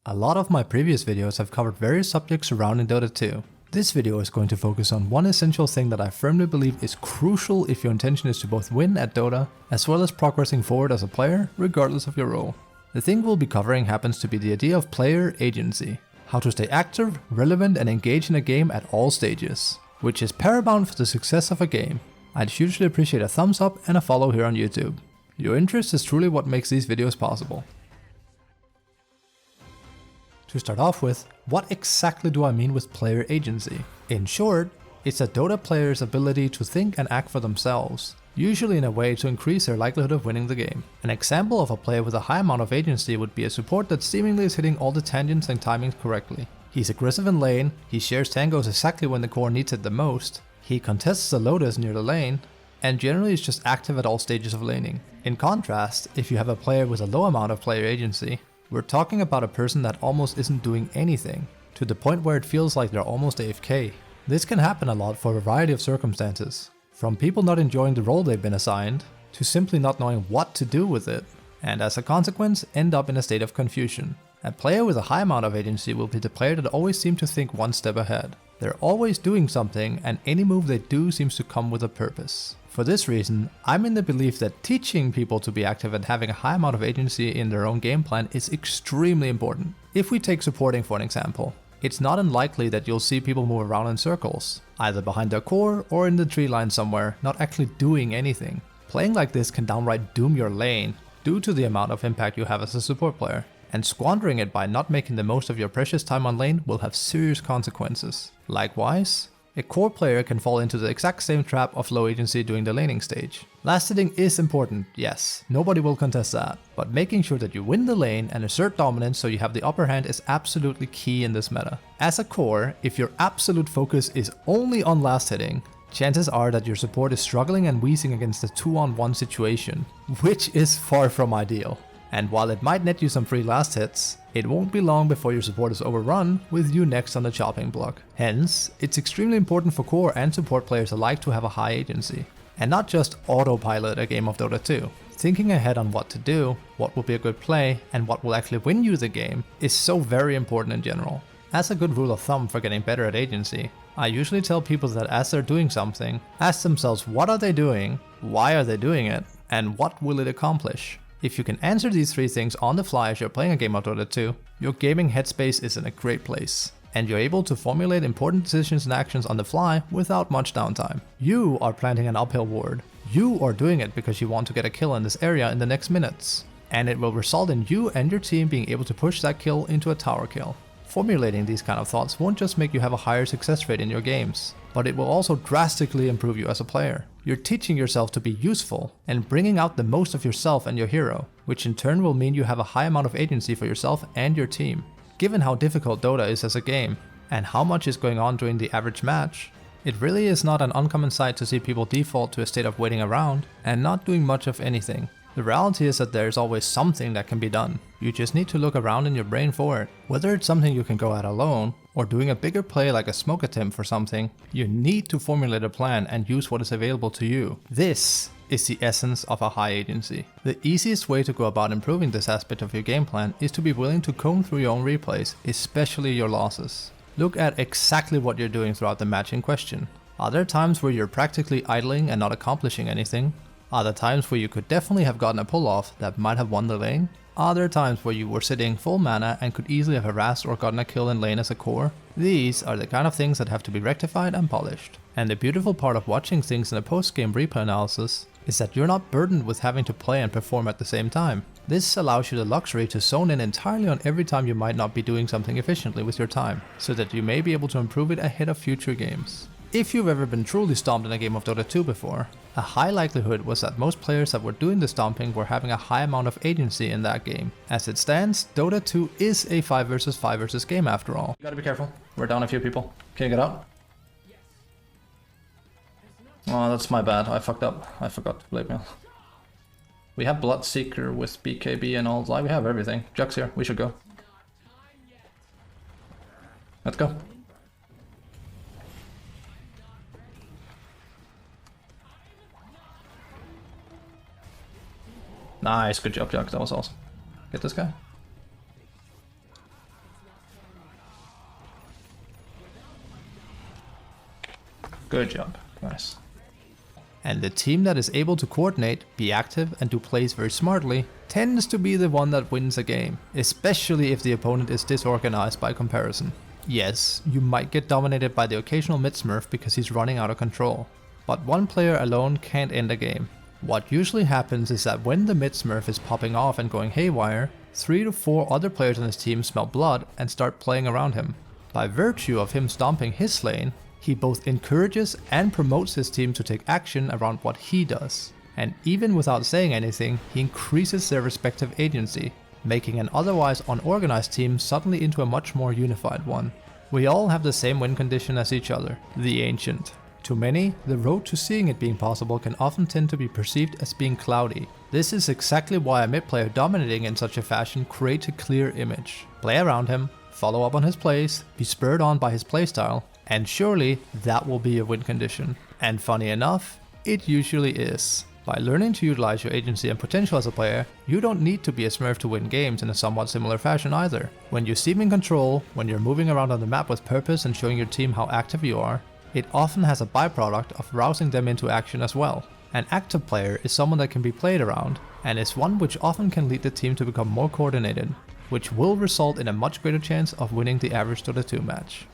A lot of my previous videos have covered various subjects surrounding Dota 2. This video is going to focus on one essential thing that I firmly believe is crucial if your intention is to both win at Dota, as well as progressing forward as a player, regardless of your role. The thing we'll be covering happens to be the idea of player agency. How to stay active, relevant and engaged in a game at all stages, which is paramount for the success of a game. I'd hugely appreciate a thumbs up and a follow here on YouTube. Your interest is truly what makes these videos possible. To start off with, what exactly do I mean with player agency? In short, it's a Dota player's ability to think and act for themselves, usually in a way to increase their likelihood of winning the game. An example of a player with a high amount of agency would be a support that seemingly is hitting all the tangents and timings correctly. He's aggressive in lane, he shares tangos exactly when the core needs it the most, he contests the Lotus near the lane, and generally is just active at all stages of laning. In contrast, if you have a player with a low amount of player agency, we're talking about a person that almost isn't doing anything, to the point where it feels like they're almost AFK. This can happen a lot for a variety of circumstances, from people not enjoying the role they've been assigned, to simply not knowing what to do with it, and as a consequence end up in a state of confusion. A player with a high amount of agency will be the player that always seems to think one step ahead. They're always doing something, and any move they do seems to come with a purpose. For this reason, I'm in the belief that teaching people to be active and having a high amount of agency in their own game plan is extremely important. If we take supporting for an example, it's not unlikely that you'll see people move around in circles, either behind their core or in the tree line somewhere, not actually doing anything. Playing like this can downright doom your lane due to the amount of impact you have as a support player, and squandering it by not making the most of your precious time on lane will have serious consequences. Likewise, a core player can fall into the exact same trap of low agency during the laning stage. Last hitting is important, yes, nobody will contest that, but making sure that you win the lane and assert dominance so you have the upper hand is absolutely key in this meta. As a core, if your absolute focus is only on last hitting, chances are that your support is struggling and wheezing against a 2-on-1 situation, which is far from ideal. And while it might net you some free last hits, it won't be long before your support is overrun with you next on the chopping block. Hence, it's extremely important for core and support players alike to have a high agency, and not just autopilot a game of Dota 2. Thinking ahead on what to do, what will be a good play, and what will actually win you the game is so very important in general. As a good rule of thumb for getting better at agency, I usually tell people that as they're doing something, ask themselves what are they doing, why are they doing it, and what will it accomplish? If you can answer these three things on the fly as you're playing a game of Dota 2, your gaming headspace is in a great place, and you're able to formulate important decisions and actions on the fly without much downtime. You are planting an uphill ward. You are doing it because you want to get a kill in this area in the next minutes, and it will result in you and your team being able to push that kill into a tower kill. Formulating these kind of thoughts won't just make you have a higher success rate in your games, but it will also drastically improve you as a player. You're teaching yourself to be useful and bringing out the most of yourself and your hero, which in turn will mean you have a high amount of agency for yourself and your team. Given how difficult Dota is as a game, and how much is going on during the average match, it really is not an uncommon sight to see people default to a state of waiting around and not doing much of anything. The reality is that there is always something that can be done. You just need to look around in your brain for it. Whether it's something you can go at alone, or doing a bigger play like a smoke attempt for something, you need to formulate a plan and use what is available to you. This is the essence of a high agency. The easiest way to go about improving this aspect of your game plan is to be willing to comb through your own replays, especially your losses. Look at exactly what you're doing throughout the match in question. Are there times where you're practically idling and not accomplishing anything? Are there times where you could definitely have gotten a pull off that might have won the lane? Are there times where you were sitting full mana and could easily have harassed or gotten a kill in lane as a core? These are the kind of things that have to be rectified and polished. And the beautiful part of watching things in a post-game replay analysis is that you're not burdened with having to play and perform at the same time. This allows you the luxury to zone in entirely on every time you might not be doing something efficiently with your time, so that you may be able to improve it ahead of future games. If you've ever been truly stomped in a game of Dota 2 before, a high likelihood was that most players that were doing the stomping were having a high amount of agency in that game. As it stands, Dota 2 is a 5 vs 5 versus game after all. You gotta be careful, we're down a few people. Can you get out? Oh, that's my bad, I fucked up. I forgot to blade mail. We have Bloodseeker with BKB and all that, we have everything. Juck's here, we should go. Let's go. Nice, good job, Jack. That was awesome. Get this guy. Good job. Nice. And the team that is able to coordinate, be active, and do plays very smartly tends to be the one that wins a game, especially if the opponent is disorganized by comparison. Yes, you might get dominated by the occasional mid-smurf because he's running out of control, but one player alone can't end a game. What usually happens is that when the mid-smurf is popping off and going haywire, 3 to 4 other players on his team smell blood and start playing around him. By virtue of him stomping his lane, he both encourages and promotes his team to take action around what he does. And even without saying anything, he increases their respective agency, making an otherwise unorganized team suddenly into a much more unified one. We all have the same win condition as each other, the Ancient. To many, the road to seeing it being possible can often tend to be perceived as being cloudy. This is exactly why a mid player dominating in such a fashion creates a clear image. Play around him, follow up on his plays, be spurred on by his playstyle, and surely that will be a win condition. And funny enough, it usually is. By learning to utilize your agency and potential as a player, you don't need to be a smurf to win games in a somewhat similar fashion either. When you seem in control, when you're moving around on the map with purpose and showing your team how active you are, it often has a byproduct of rousing them into action as well. An active player is someone that can be played around, and is one which often can lead the team to become more coordinated, which will result in a much greater chance of winning the average Dota 2 match.